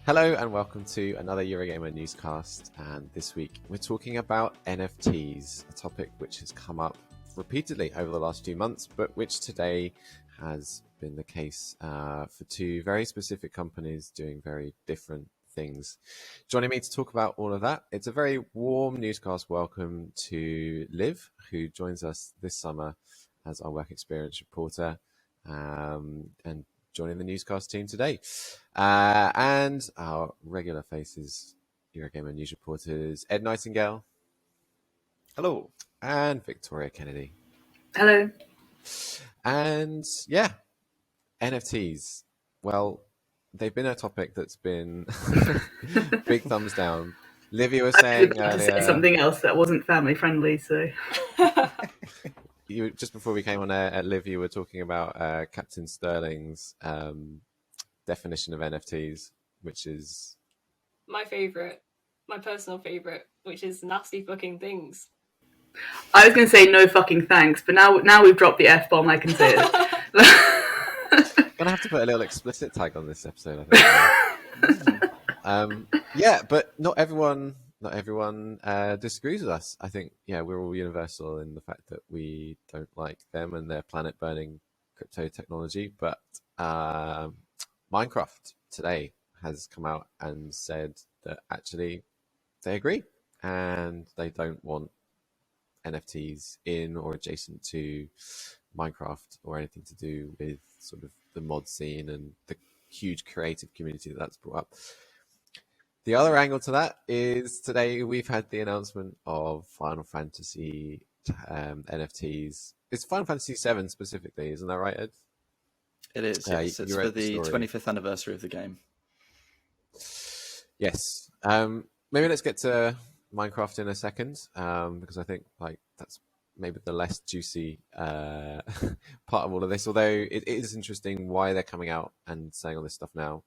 Hello and welcome to another Eurogamer Newscast, and this week we're talking about NFTs, a topic which has come up repeatedly over the last few months, but which today has been the case for two very specific companies doing very different things. Joining me to talk about all of that, it's a very warm newscast welcome to Liv, who joins us this summer as our work experience reporter, and joining the newscast team today. And our regular faces, Eurogamer News reporters, Ed Nightingale. Hello. And Victoria Kennedy. Hello. And yeah, NFTs. Well, they've been a topic that's been big thumbs down. Livy was saying I was about to say something else that wasn't family friendly, so... You, just before we came on air, Liv, you were talking about Captain Sterling's definition of NFTs, which is my personal favourite, which is nasty fucking things. I was going to say no fucking thanks, but now we've dropped the F-bomb, I can say it. Gonna have to put a little explicit tag on this episode, I think. Yeah, but not everyone disagrees with us. I think, yeah, we're all universal in the fact that we don't like them and their planet-burning crypto technology. But Minecraft today has come out and said that actually they agree and they don't want NFTs in or adjacent to Minecraft or anything to do with sort of the mod scene and the huge creative community that's brought up. The other angle to that is today we've had the announcement of Final Fantasy NFTs. It's Final Fantasy VII specifically, isn't that right, Ed? It is, yes. It's for the 25th anniversary of the game. Yes. Maybe let's get to Minecraft in a second, because I think that's maybe the less juicy part of all of this, although it is interesting why they're coming out and saying all this stuff now.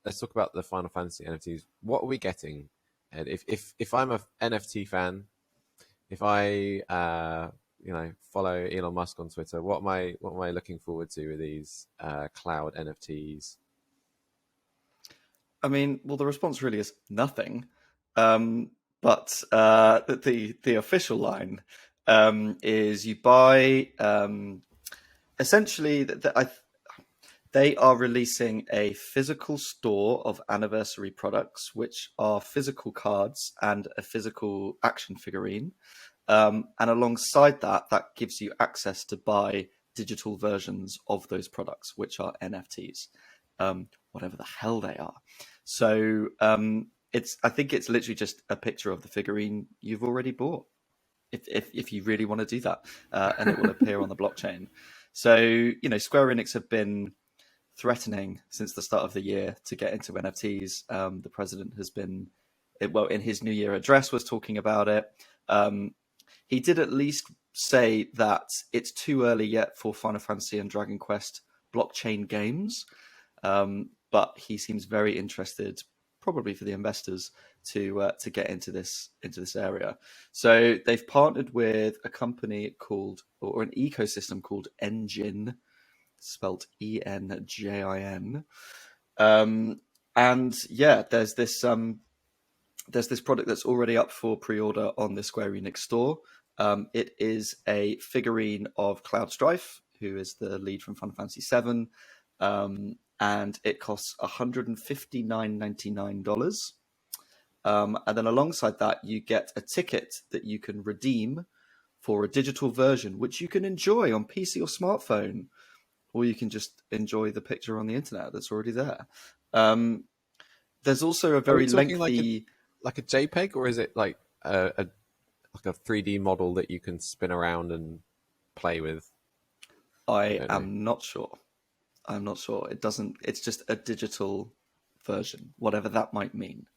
Let's talk about the Final Fantasy NFTs. What are we getting? And if I'm a NFT fan, if I follow Elon Musk on Twitter, what am I looking forward to with these cloud NFTs? I mean, well, the response really is nothing. But the official line is you buy essentially they are releasing a physical store of anniversary products, which are physical cards and a physical action figurine. And alongside that gives you access to buy digital versions of those products, which are NFTs, whatever the hell they are. So I think it's literally just a picture of the figurine you've already bought, if you really want to do that, and it will appear on the blockchain. So, Square Enix have been threatening since the start of the year to get into NFTs. The president has been, in his New Year address was talking about it. He did at least say that it's too early yet for Final Fantasy and Dragon Quest blockchain games, but he seems very interested, probably for the investors, to get into this area. So they've partnered with a company or an ecosystem called Engine, spelt ENJIN, and yeah, there's this product that's already up for pre-order on the Square Enix store. It is a figurine of Cloud Strife, who is the lead from Final Fantasy VII, and it costs $159.99. And then alongside that, you get a ticket that you can redeem for a digital version, which you can enjoy on PC or smartphone, or you can just enjoy the picture on the internet that's already there. There's also a very lengthy... Like a JPEG, or is it like a 3D model that you can spin around and play with? I am not sure. I'm not sure. It's just a digital version, whatever that might mean.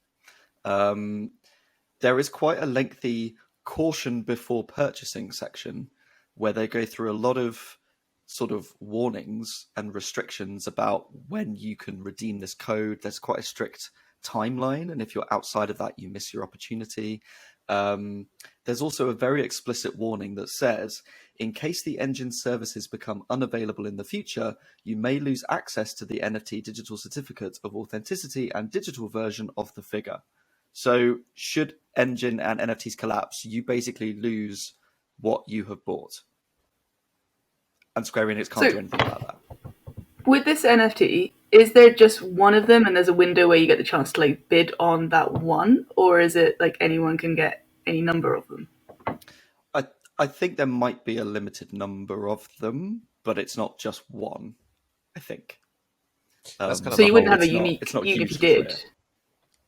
There is quite a lengthy caution before purchasing section where they go through a lot of sort of warnings and restrictions about when you can redeem this code. There's quite a strict timeline, and if you're outside of that, you miss your opportunity. There's also a very explicit warning that says in case the engine's services become unavailable in the future, you may lose access to the NFT digital certificate of authenticity and digital version of the figure. So should engine and NFTs collapse, you basically lose what you have bought. And Square Enix can't do anything about that. With this NFT, is there just one of them and there's a window where you get the chance to like bid on that one? Or is it like anyone can get any number of them? I think there might be a limited number of them, but it's not just one, I think. That's kind of So you the wouldn't whole- have a it's not- unique, it's not even if you hugely did. clear.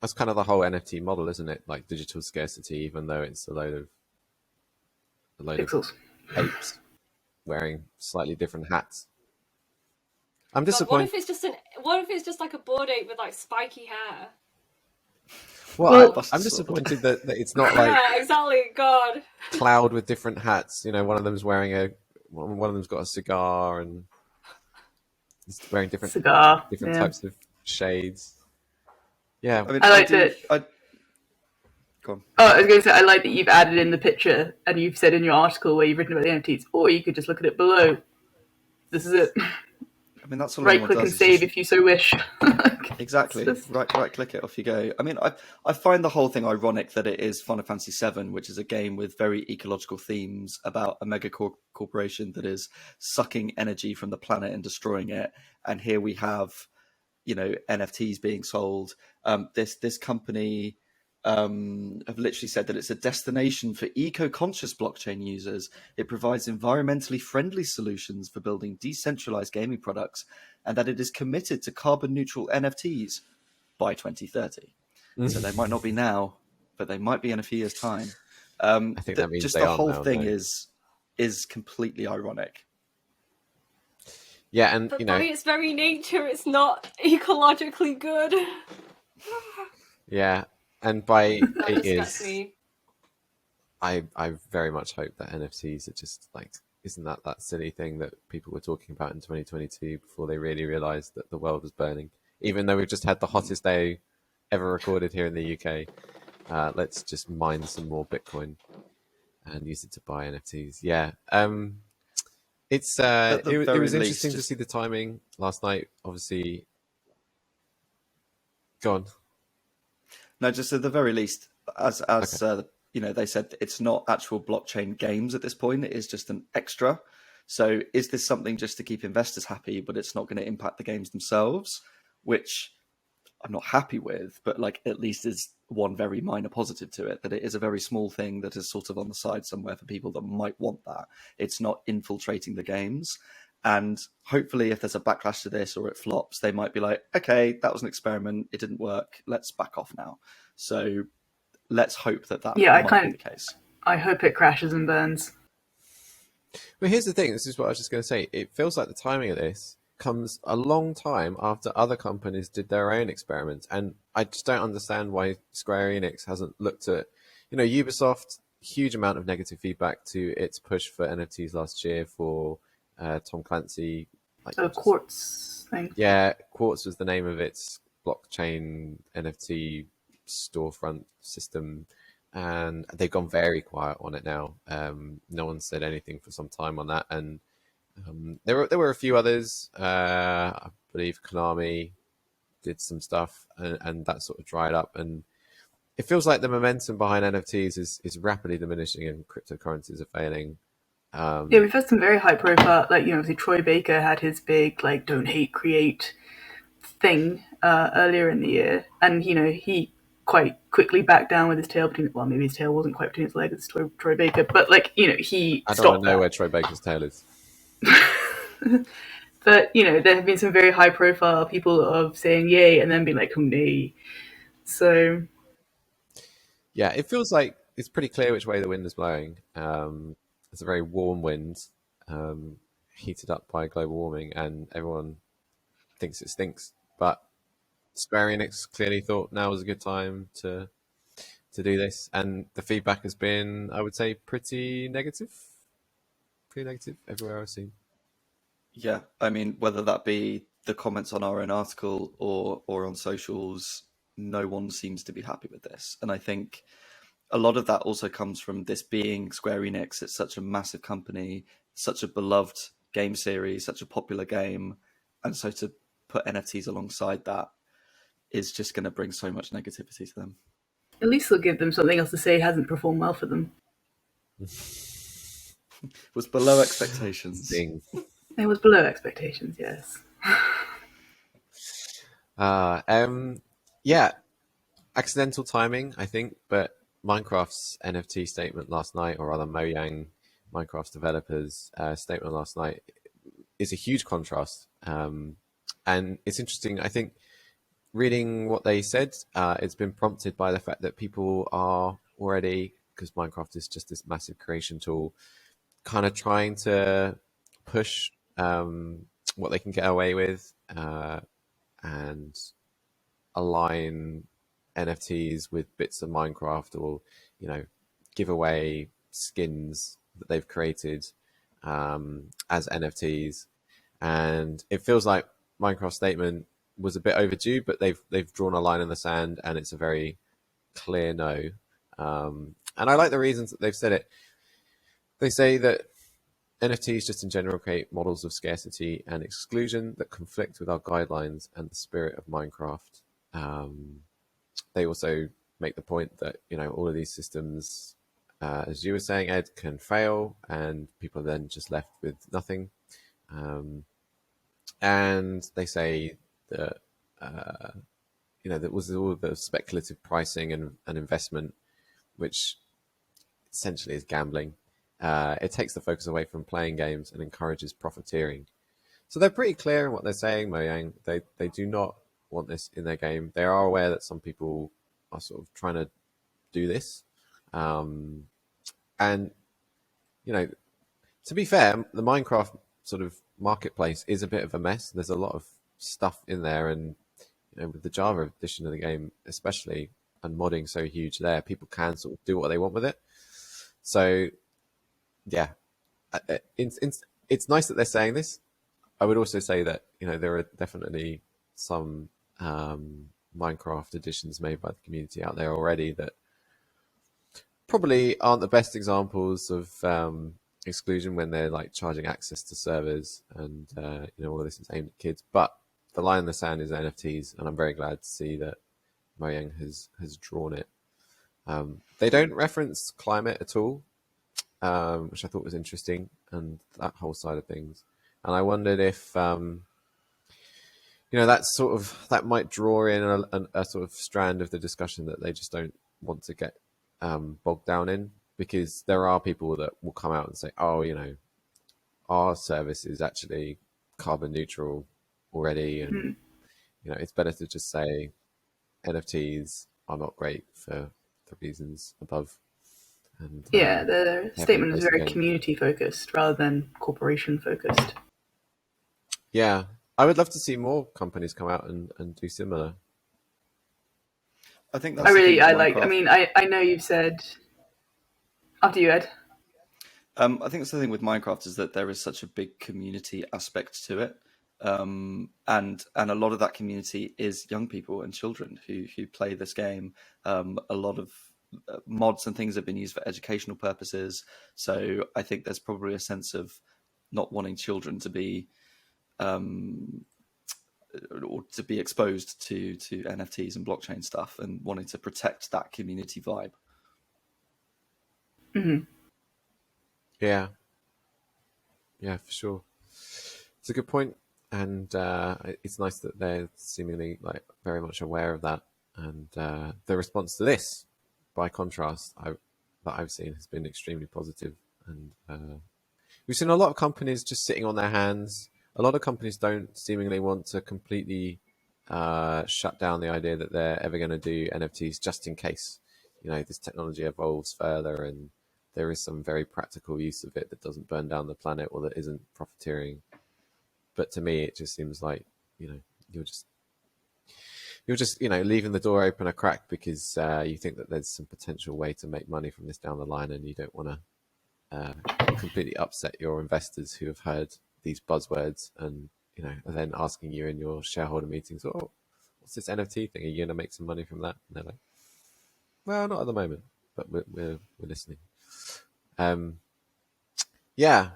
That's kind of the whole NFT model, isn't it? Like digital scarcity, even though it's a load of Pixels. apes wearing slightly different hats. I'm God, what disappointed. if it's just like a bored ape with like spiky hair? Well, Well- I'm disappointed that it's not like Yeah, exactly. God. Cloud with different hats. You know, one of them's wearing one of them's got a cigar and he's wearing different Cigar. Yeah. types of shades. Yeah, I mean, I like do- that. Go on. Oh, I was going to say, I like that you've added in the picture and you've said in your article where you've written about the NFTs, or you could just look at it below. This is it. I mean, that's all Right anyone click does. and is save just- if you so wish. Exactly. It's just- Right click it, off you go. I mean, I find the whole thing ironic that it is Final Fantasy VII, which is a game with very ecological themes about a mega corporation that is sucking energy from the planet and destroying it. And here we have, NFTs being sold. This company have literally said that it's a destination for eco-conscious blockchain users. It provides environmentally friendly solutions for building decentralized gaming products, and that it is committed to carbon neutral NFTs by 2030. So they might not be now, but they might be in a few years' time. I think that means just they the are whole now, thing though. is completely ironic. yeah, and But by its very nature, it's not ecologically good. yeah, and by That it disgusts is. me. I very much hope that NFTs are just like, isn't that silly thing that people were talking about in 2022 before they really realised that the world was burning? Even though we've just had the hottest day ever recorded here in the UK, let's just mine some more Bitcoin and use it to buy NFTs. Yeah, it's At the it very was least, interesting to just- see the timing last night. Obviously, go on. No, just at the very least, as they said, it's not actual blockchain games at this point. It is just an extra. So is this something just to keep investors happy, but it's not going to impact the games themselves, which I'm not happy with, but like at least is one very minor positive to it, that it is a very small thing that is sort of on the side somewhere for people that might want that. It's not infiltrating the games. And hopefully if there's a backlash to this or it flops, they might be like, okay, that was an experiment. It didn't work. Let's back off now. So let's hope that Yeah, I might be the case. I hope it crashes and burns. But here's the thing, this is what I was just going to say. It feels like the timing of this comes a long time after other companies did their own experiments. And I just don't understand why Square Enix hasn't looked at, Ubisoft, huge amount of negative feedback to its push for NFTs last year for Tom Clancy. So Quartz thing. Yeah, Quartz was the name of its blockchain NFT storefront system. And they've gone very quiet on it now. No one said anything for some time on that, and there were a few others. I believe Konami did some stuff, and that sort of dried up. And it feels like the momentum behind NFTs is rapidly diminishing, and cryptocurrencies are failing. Yeah, we've had some very high profile, obviously Troy Baker had his big don't hate, create thing earlier in the year, and he quite quickly backed down with his tail between. Well, maybe his tail wasn't quite between his legs. It's Troy Baker, but he I don't stopped want to know that. where Troy Baker's tail is. But there have been some very high profile people of saying yay and then being like, oh nay. So Yeah, it feels like it's pretty clear which way the wind is blowing. It's a very warm wind, heated up by global warming, and everyone thinks it stinks. But Square Enix clearly thought now was a good time to do this, and the feedback has been, I would say, pretty negative. Pretty negative everywhere I've seen. Yeah, I mean, whether that be the comments on our own article or on socials, no one seems to be happy with this. And I think a lot of that also comes from this being Square Enix. It's such a massive company, such a beloved game series, such a popular game, and so to put NFTs alongside that is just going to bring so much negativity to them. At least they'll give them something else to say hasn't performed well for them. Was below expectations. Sting. It was below expectations, yes. Yeah, accidental timing, I think, but Minecraft's NFT statement last night, or rather Mojang, Minecraft developers' statement last night, is a huge contrast. And it's interesting, I think, reading what they said, it's been prompted by the fact that people are already, because Minecraft is just this massive creation tool, kind of trying to push what they can get away with and align NFTs with bits of Minecraft, or give away skins that they've created as NFTs. And it feels like Minecraft statement was a bit overdue, but they've drawn a line in the sand, and it's a very clear no. And I like the reasons that they've said it. They say that NFTs just in general create models of scarcity and exclusion that conflict with our guidelines and the spirit of Minecraft. They also make the point that all of these systems, as you were saying, Ed, can fail, and people are then just left with nothing. And they say that that was all the speculative pricing and investment, which essentially is gambling. It takes the focus away from playing games and encourages profiteering. So they're pretty clear in what they're saying, Mojang. They do not want this in their game. They are aware that some people are sort of trying to do this. And, to be fair, the Minecraft sort of marketplace is a bit of a mess. There's a lot of stuff in there, and with the Java edition of the game especially, and modding so huge there, people can sort of do what they want with it. So yeah, it's nice that they're saying this. I would also say that there are definitely some Minecraft editions made by the community out there already that probably aren't the best examples of exclusion, when they're like charging access to servers and all of this is aimed at kids. But the line in the sand is NFTs, and I'm very glad to see that Mojang has drawn it. They don't reference climate at all, which I thought was interesting, and that whole side of things. And I wondered if that might draw in a sort of strand of the discussion that they just don't want to get bogged down in, because there are people that will come out and say, oh, our service is actually carbon neutral already, and it's better to just say NFTs are not great for the reasons above. And the statement is very community focused rather than corporation focused. Yeah, I would love to see more companies come out and do similar. I think that's I know you've said. After you, Ed. I think that's the thing with Minecraft, is that there is such a big community aspect to it. And a lot of that community is young people and children who play this game. A lot of mods and things have been used for educational purposes. So I think there's probably a sense of not wanting children to be or to be exposed to NFTs and blockchain stuff, and wanting to protect that community vibe. Mm-hmm. Yeah, for sure. It's a good point, and it's nice that they're seemingly very much aware of that. And the response to this, by contrast, that I've seen has been extremely positive. And we've seen a lot of companies just sitting on their hands. A lot of companies don't seemingly want to completely shut down the idea that they're ever going to do NFTs, just in case this technology evolves further and there is some very practical use of it that doesn't burn down the planet or that isn't profiteering. But to me, it just seems like you're just leaving the door open a crack because you think that there's some potential way to make money from this down the line, and you don't want to completely upset your investors who have heard these buzzwords and are then asking you in your shareholder meetings, oh, what's this NFT thing? Are you going to make some money from that? And they're like, well, not at the moment, but we're listening. Yeah.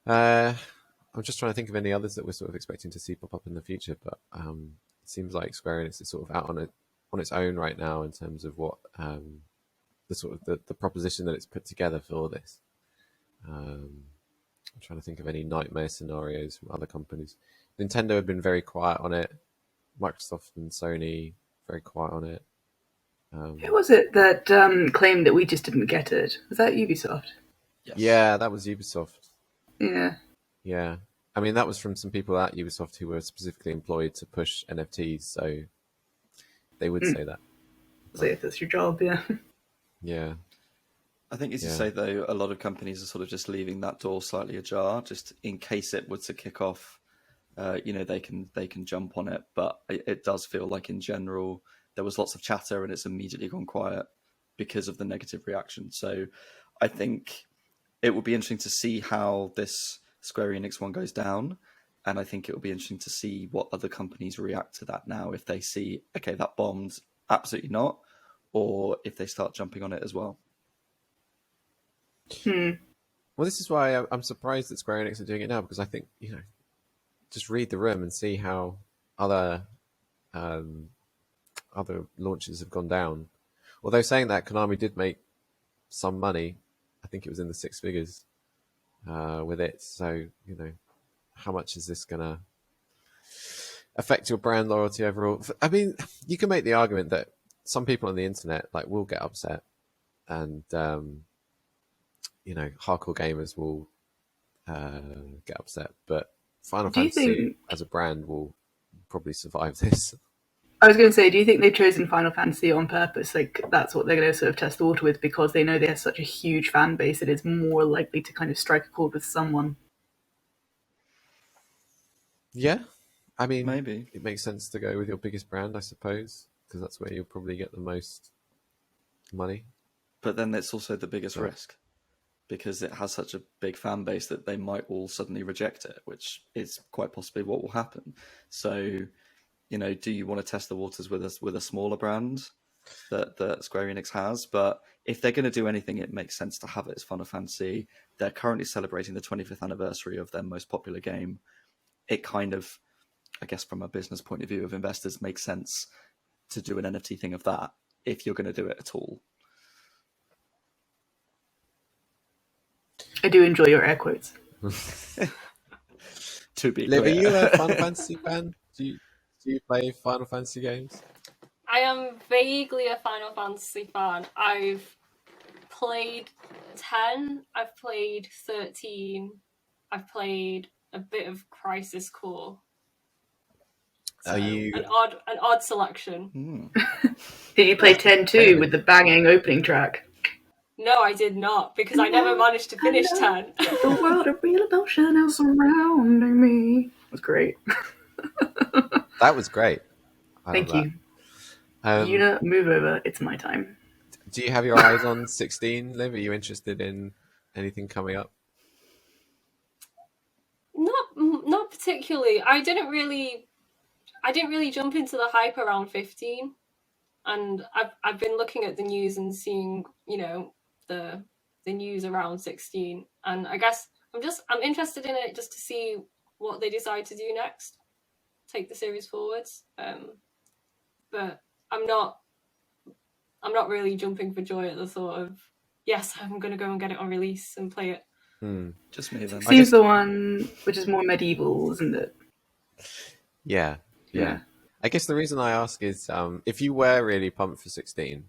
I'm just trying to think of any others that we're sort of expecting to see pop up in the future, but it seems like Square Enix is sort of out on its own right now in terms of what the sort of the proposition that it's put together for this. I'm trying to think of any nightmare scenarios from other companies. Nintendo have been very quiet on it. Microsoft and Sony very quiet on it. Who was it that claimed that we just didn't get it? Was that Ubisoft? Yes. Yeah, that was Ubisoft. Yeah. Yeah. I mean, that was from some people at Ubisoft who were specifically employed to push NFTs, so they would say that. So if that's your job, yeah. Yeah. I think, as you Yeah. say, though, a lot of companies are sort of just leaving that door slightly ajar, just in case it were to kick off. They can jump on it, but it does feel like in general there was lots of chatter and it's immediately gone quiet because of the negative reaction. So I think it will be interesting to see how this Square Enix one goes down, and I think it will be interesting to see what other companies react to that now, if they see, okay, that bombed, absolutely not, or if they start jumping on it as well. Well, this is why I'm surprised that Square Enix are doing it now, because I think, just read the room and see how other launches have gone down. Although saying that, Konami did make some money. I think it was in the six figures with it. So, how much is this going to affect your brand loyalty overall? I mean, you can make the argument that some people on the internet will get upset, and hardcore gamers will get upset, but Final Fantasy as a brand will probably survive this. I was going to say, do you think they've chosen Final Fantasy on purpose? Like, that's what they're going to sort of test the water with, because they know they have such a huge fan base that it's more likely to kind of strike a chord with someone. Yeah. I mean, maybe it makes sense to go with your biggest brand, I suppose, because that's where you'll probably get the most money. But then it's also the biggest risk, because it has such a big fan base that they might all suddenly reject it, which is quite possibly what will happen. So, do you want to test the waters with a smaller brand that Square Enix has? But if they're going to do anything, it makes sense to have it as Final Fantasy. They're currently celebrating the 25th anniversary of their most popular game. It kind of, I guess from a business point of view of investors, makes sense to do an NFT thing of that, if you're going to do it at all. I do enjoy your air quotes. To be Liv, clear. are you a Final Fantasy fan? Do you play Final Fantasy games? I am vaguely a Final Fantasy fan. I've played 10, I've played 13, I've played a bit of Crisis Core. So, an odd selection. Did you play 10 too, with the banging opening track? No, I did not, because I never managed to finish 10. The world of real emotion is surrounding me. It was great. That was great. Thank you. Yuna, move over. It's my time. Do you have your eyes on 16, Liv? Are you interested in anything coming up? Not particularly. I didn't really jump into the hype around 15, and I've been looking at the news and seeing the news around 16, and I guess I'm interested in it just to see what they decide to do next, take the series forwards. But I'm not really jumping for joy at the thought of, yes, I'm going to go and get it on release and play it. Just me then. 16's the one which is more medieval, isn't it? Yeah. I guess the reason I ask is, if you were really pumped for 16,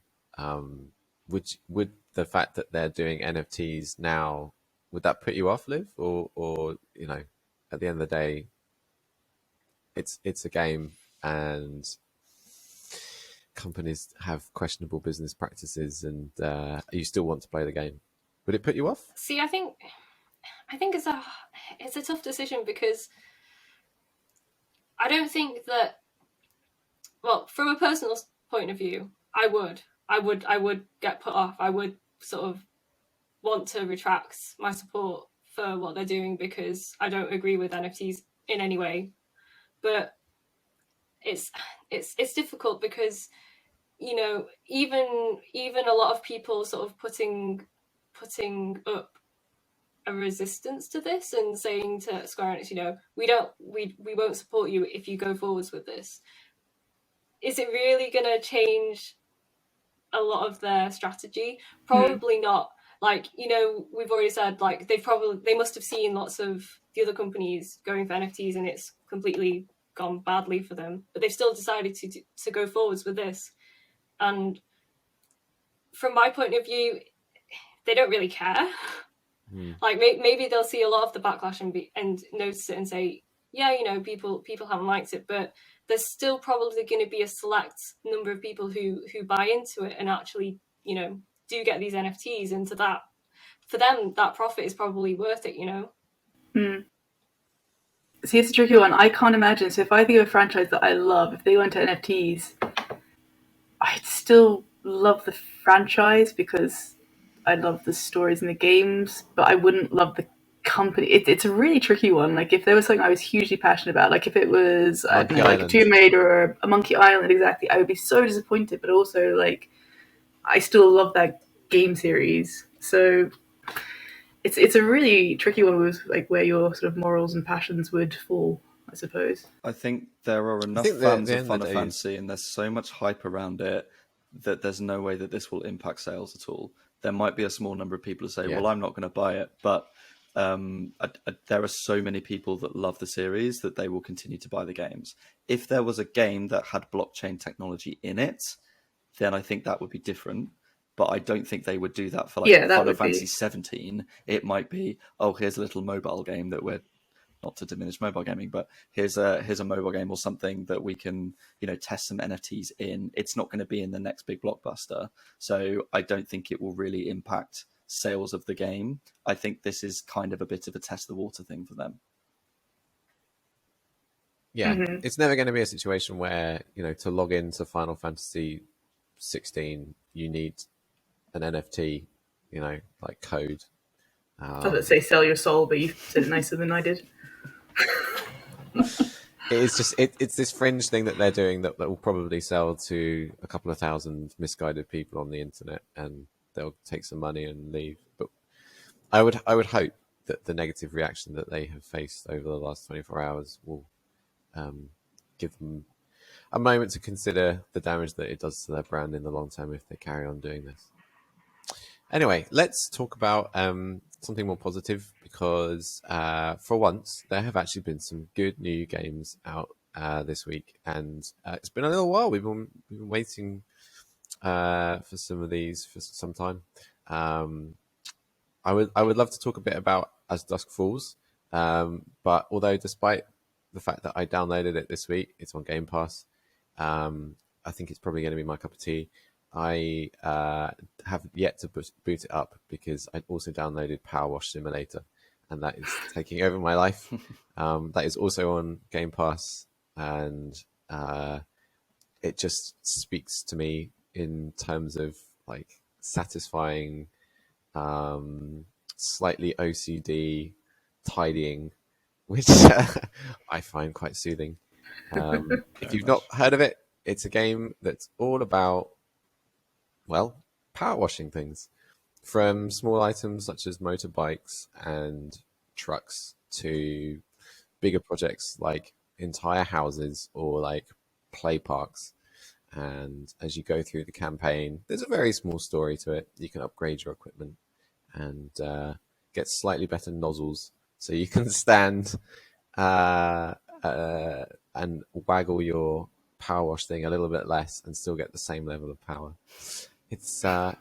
would the fact that they're doing NFTs now, would that put you off, Liv? Or at the end of the day, it's a game and companies have questionable business practices, and you still want to play the game. Would it put you off? See, I think it's a tough decision, because I don't think that, well, from a personal point of view, I would get put off. I would sort of want to retract my support for what they're doing, because I don't agree with NFTs in any way. But it's difficult, because you know, even a lot of people sort of putting up a resistance to this and saying to Square Enix, you know, we won't support you if you go forwards with this. Is it really going to change a lot of their strategy? Probably not. Like, you know, we've already said, like, they must have seen lots of the other companies going for NFTs and it's completely gone badly for them, but they've still decided to go forwards with this. And from my point of view, they don't really care. Like, maybe they'll see a lot of the backlash and notice it and say, yeah, you know, people haven't liked it, but there's still probably going to be a select number of people who buy into it and actually, you know, do get these NFTs. And for them, that profit is probably worth it, you know? See, it's a tricky one. I can't imagine. So if I think of a franchise that I love, if they went to NFTs, I'd still love the franchise because I love the stories and the games, but I wouldn't love the company. It's a really tricky one. Like, if there was something I was hugely passionate about, like if it was, I don't know, like a Tomb Raider or a Monkey Island, exactly, I would be so disappointed, but also, like, I still love that game series. So it's a really tricky one with, like, where your sort of morals and passions would fall, I suppose. I think there are enough fans of Final Fantasy and there's so much hype around it that there's no way that this will impact sales at all. There might be a small number of people who say, well, I'm not going to buy it, but there are so many people that love the series that they will continue to buy the games. If there was a game that had blockchain technology in it, then I think that would be different. But I don't think they would do that for like Final Fantasy 17. It might be, oh, here's a little mobile game that we're, not to diminish mobile gaming, but here's a mobile game or something that we can, you know, test some NFTs in. It's not going to be in the next big blockbuster. So I don't think it will really impact sales of the game. I think this is kind of a bit of a test the water thing for them. Yeah, it's never going to be a situation where, you know, to log into Final Fantasy 16, you need an NFT, you know, like code. I was going to say sell your soul, but you said it nicer than I did. It's just it's this fringe thing that they're doing that will probably sell to a couple of thousand misguided people on the internet, and they'll take some money and leave. But I would hope that the negative reaction that they have faced over the last 24 hours will give them a moment to consider the damage that it does to their brand in the long term if they carry on doing this. Anyway, let's talk about something more positive, because for once there have actually been some good new games out this week, and it's been a little while. We've been waiting for some of these for some time. I would love to talk a bit about As Dusk Falls, but although despite the fact that I downloaded it this week, it's on Game Pass. I think it's probably going to be my cup of tea. I have yet to boot it up because I also downloaded Power Wash Simulator, and that is taking over my life. That is also on Game Pass, and it just speaks to me in terms of like satisfying, slightly OCD tidying, which I find quite soothing. If you've not heard of it, it's a game that's all about, well, power washing things, from small items such as motorbikes and trucks to bigger projects like entire houses or like play parks. And as you go through the campaign, there's a very small story to it. You can upgrade your equipment and get slightly better nozzles so you can stand and waggle your power wash thing a little bit less and still get the same level of power. It's fun.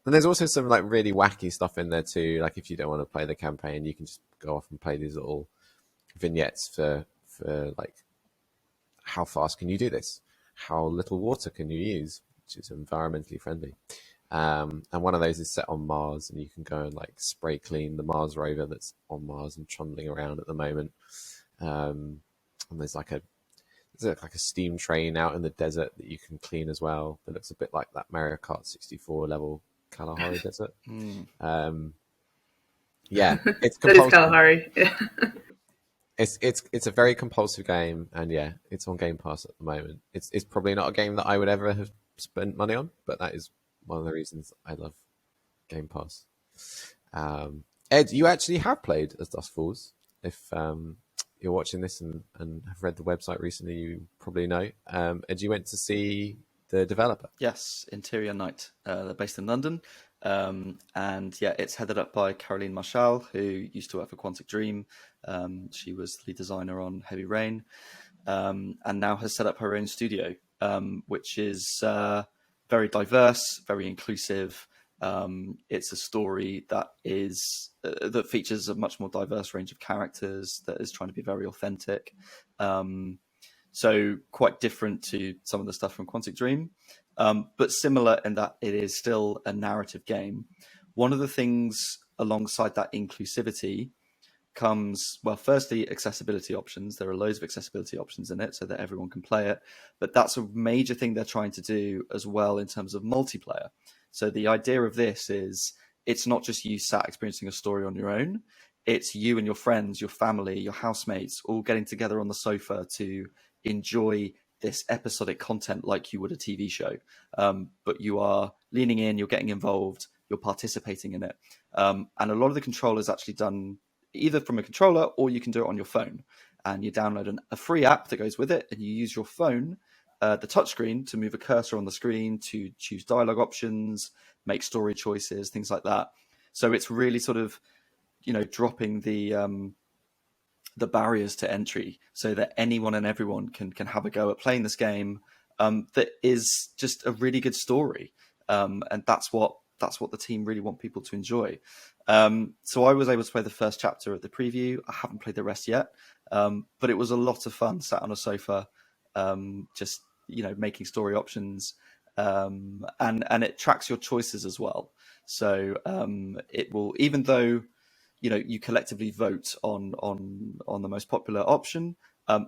And there's also some like really wacky stuff in there too. Like if you don't want to play the campaign, you can just go off and play these little vignettes for like, how fast can you do this? How little water can you use, which is environmentally friendly. And one of those is set on Mars, and you can go and like spray clean the Mars rover that's on Mars and trundling around at the moment. And there's like a steam train out in the desert that you can clean as well. That looks a bit like that Mario Kart 64 level Kalahari Desert. Yeah, it's that is Kalahari. Yeah. It's a very compulsive game, and yeah, it's on Game Pass at the moment. It's probably not a game that I would ever have spent money on, but that is one of the reasons I love Game Pass. Ed, you actually have played As Dusk Falls. If you're watching this and have read the website recently, you probably know. Ed, you went to see the developer. Yes, Interior Night. They're based in London. And yeah, it's headed up by Caroline Marchal, who used to work for Quantic Dream. She was lead designer on Heavy Rain, and now has set up her own studio, which is very diverse, very inclusive. It's a story that is that features a much more diverse range of characters, that is trying to be very authentic. So quite different to some of the stuff from Quantic Dream, but similar in that it is still a narrative game. One of the things alongside that inclusivity comes, well, firstly, accessibility options. There are loads of accessibility options in it so that everyone can play it. But that's a major thing they're trying to do as well in terms of multiplayer. So the idea of this is it's not just you sat experiencing a story on your own. It's you and your friends, your family, your housemates all getting together on the sofa to enjoy this episodic content like you would a TV show. But you are leaning in, you're getting involved, you're participating in it. And a lot of the control is actually done either from a controller or you can do it on your phone. And you download a free app that goes with it, and you use your phone, the touchscreen, to move a cursor on the screen, to choose dialogue options, make story choices, things like that. So it's really sort of, dropping the barriers to entry so that anyone and everyone can have a go at playing this game that is just a really good story. And that's what the team really want people to enjoy. So I was able to play the first chapter of the preview. I haven't played the rest yet, but it was a lot of fun sat on a sofa, just making story options, and it tracks your choices as well. So it will, even though you collectively vote on the most popular option,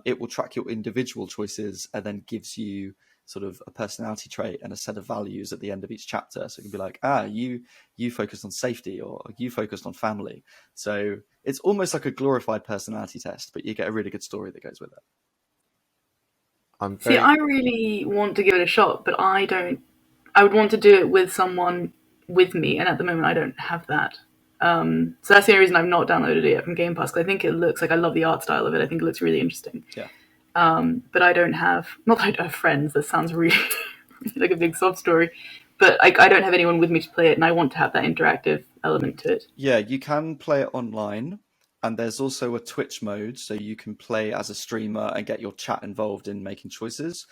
it will track your individual choices and then gives you sort of a personality trait and a set of values at the end of each chapter. So it can be like, you focused on safety, or you focused on family. So it's almost like a glorified personality test, but you get a really good story that goes with it. See, I really want to give it a shot, but I would want to do it with someone with me, and at the moment I don't have that. So that's the only reason I've not downloaded it yet from Game Pass, because I think it looks like, I love the art style of it. I think it looks really interesting. Yeah. But I don't have, not that I don't have friends, that sounds really like a big sob story, but I don't have anyone with me to play it, and I want to have that interactive element to it. Yeah, you can play it online, and there's also a Twitch mode, so you can play as a streamer and get your chat involved in making choices.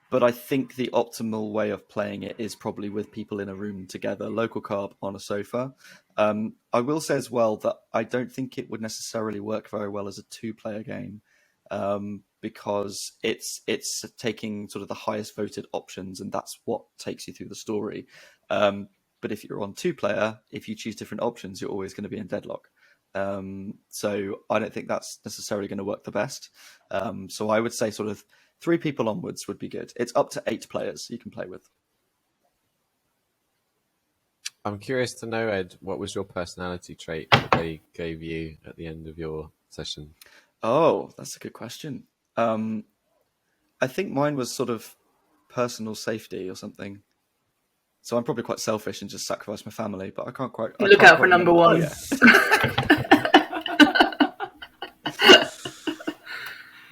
But I think the optimal way of playing it is probably with people in a room together, local co-op on a sofa. I will say as well that I don't think it would necessarily work very well as a two-player game, because it's taking sort of the highest voted options, and that's what takes you through the story. But if you're on two-player, if you choose different options, you're always going to be in deadlock. So I don't think that's necessarily going to work the best. So I would say sort of 3 people onwards would be good. It's up to 8 players you can play with. I'm curious to know, Ed, what was your personality trait that they gave you at the end of your session? Oh, that's a good question. I think mine was sort of personal safety or something. So I'm probably quite selfish and just sacrifice my family, but I can't quite... Look out for number 1. Oh, yeah.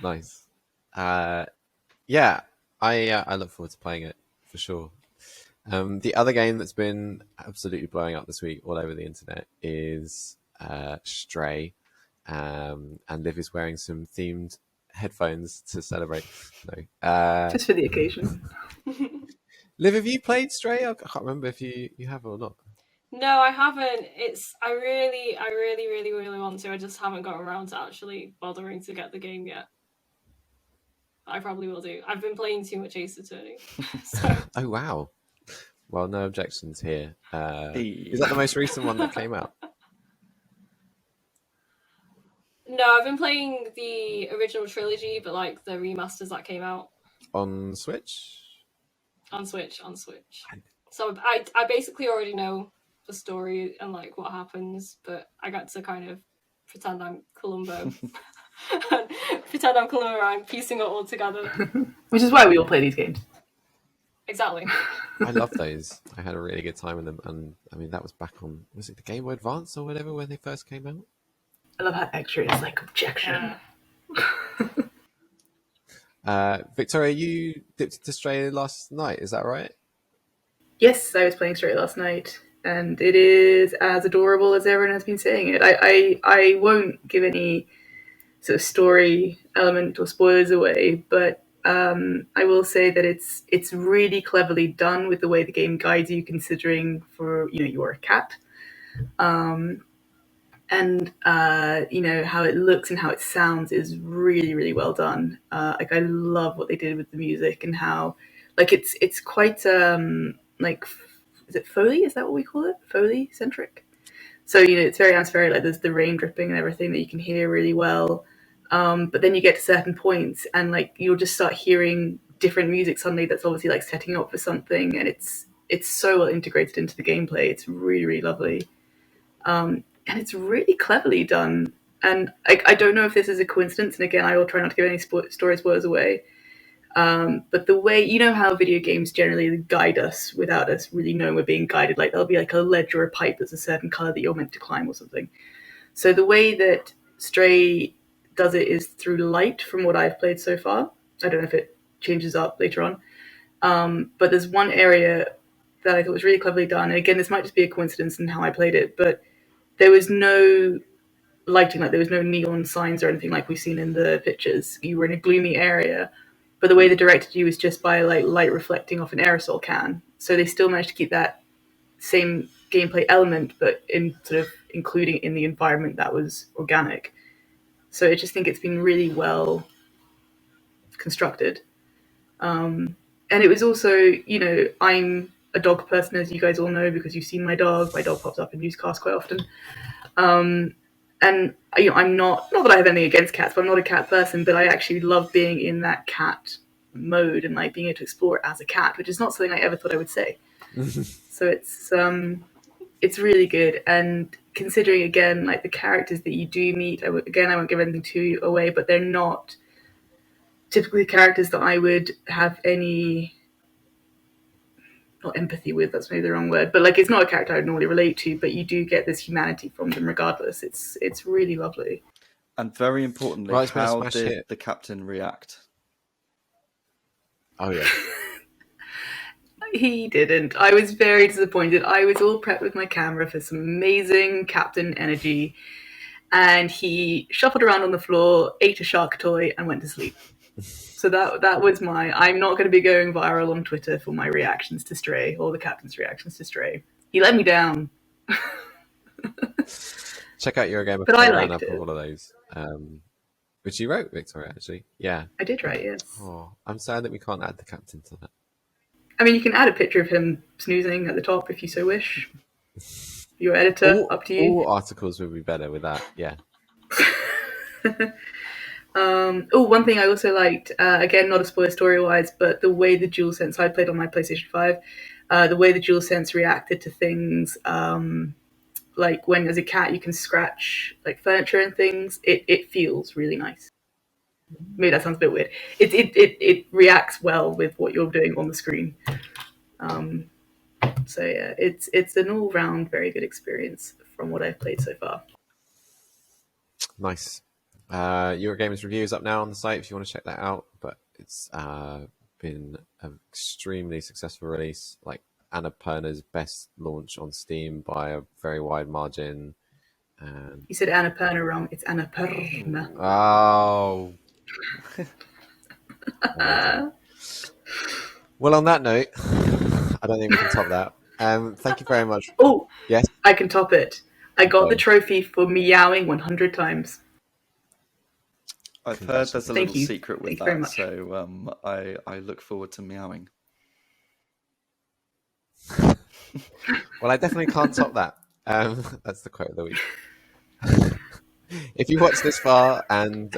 Nice. Yeah, I look forward to playing it for sure. The other game that's been absolutely blowing up this week all over the internet is Stray, and Liv is wearing some themed headphones to celebrate. No, just for the occasion. Liv, have you played Stray? I can't remember if you have or not. No, I haven't. I really want to. I just haven't got around to actually bothering to get the game yet. I probably will do. I've been playing too much Ace Attorney. So. Oh, wow. Well, no objections here. Is that the most recent one that came out? No, I've been playing the original trilogy, but like the remasters that came out. On Switch? On Switch. So I basically already know the story and like what happens, but I got to kind of pretend I'm Columbo. Pretend I'm Columbo, I'm piecing it all together. Which is why we all play these games. Exactly. I love those. I had a really good time with them, and I mean that was back on, was it the Game Boy Advance or whatever when they first came out? I love how extra it's like objection. Victoria, you dipped into Stray last night, is that right? Yes, I was playing Stray last night, and it is as adorable as everyone has been saying it. I won't give any sort of story element or spoilers away, but I will say that it's really cleverly done with the way the game guides you, considering for you are a cat, and how it looks and how it sounds is really well done. Like I love what they did with the music and how like it's quite like is it Foley? Is that what we call it? Foley centric. So it's very atmospheric. Like there's the rain dripping and everything that you can hear really well. But then you get to certain points and like you'll just start hearing different music suddenly that's obviously like setting up for something, and it's so well integrated into the gameplay. It's really lovely, and it's really cleverly done. And I don't know if this is a coincidence. And again, I will try not to give any story spoilers away. But the way, how video games generally guide us without us really knowing we're being guided, like there'll be like a ledge or a pipe that's a certain color that you're meant to climb or something. So the way that Stray does it is through light from what I've played so far. I don't know if it changes up later on. But there's one area that I thought was really cleverly done. And again, this might just be a coincidence in how I played it, but there was no lighting, like there was no neon signs or anything like we've seen in the pictures. You were in a gloomy area, but the way they directed you was just by like light reflecting off an aerosol can. So they still managed to keep that same gameplay element, but in sort of including it in the environment that was organic. So I just think it's been really well constructed. And it was also, I'm a dog person, as you guys all know, because you've seen my dog. My dog pops up in Newscast quite often. And I'm not that I have anything against cats, but I'm not a cat person, but I actually love being in that cat mode and like being able to explore it as a cat, which is not something I ever thought I would say. So it's really good. And considering again, like the characters that you do meet, I won't give anything too away, but they're not typically characters that I would have any, not empathy with, that's maybe the wrong word, but like it's not a character I would normally relate to, but you do get this humanity from them regardless. It's really lovely. And very importantly, Right, how did the captain react? Oh yeah. He didn't. I was very disappointed. I was all prepped with my camera for some amazing captain energy, and he shuffled around on the floor, ate a shark toy, and went to sleep. So that was I'm not going to be going viral on Twitter for my reactions to Stray or the captain's reactions to Stray. He let me down. Check out Eurogamer But I liked lineup it. of all of those. Which you wrote, Victoria, actually. Yeah. I did write, yes. Oh, I'm sad that we can't add the captain to that. I mean, you can add a picture of him snoozing at the top if you so wish. Your editor, up to you. All articles would be better with that, yeah. One thing I also liked, again, not a spoiler story-wise, but the way the DualSense, I played on my PlayStation 5, the way the DualSense reacted to things, like when as a cat you can scratch like furniture and things, it feels really nice. Maybe that sounds a bit weird. It reacts well with what you're doing on the screen. So yeah, it's an all-round very good experience from what I've played so far. Nice. Eurogamer's review is up now on the site if you want to check that out, but it's been an extremely successful release, like Annapurna's best launch on Steam by a very wide margin. And You said Annapurna wrong. It's Annapurna. oh. Well, on that note, I don't think we can top that. Thank you very much. Oh, yes, I can top it. I got the trophy for meowing 100 times. I've heard there's a Thank little you. secret with Thank you very that, much. so I look forward to meowing. Well, I definitely can't top that. That's the quote of the week. If you watched this far and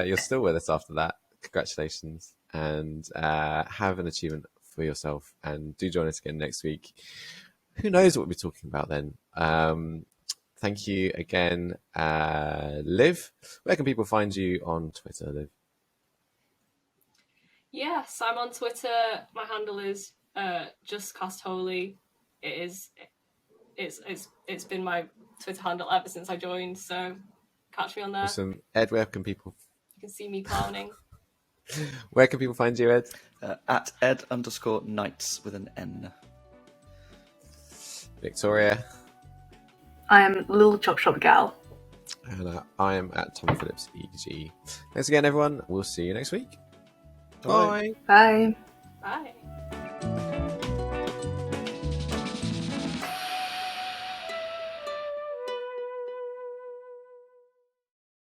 you're still with us after that, congratulations, and have an achievement for yourself, and do join us again next week. Who knows what we'll be talking about then? Thank you again, Liv. Where can people find you on Twitter, Liv? Yes, I'm on Twitter. My handle is Just Cast Holy. It's been my Twitter handle ever since I joined, so catch me on there. Awesome. Ed, where can people see me clowning. Where can people find you, Ed? At ed_knights with an N. Victoria. I am Lil Chop Shop Gal. And I am at Tom Phillips EG. Thanks again, everyone. We'll see you next week. Bye. Bye. Bye.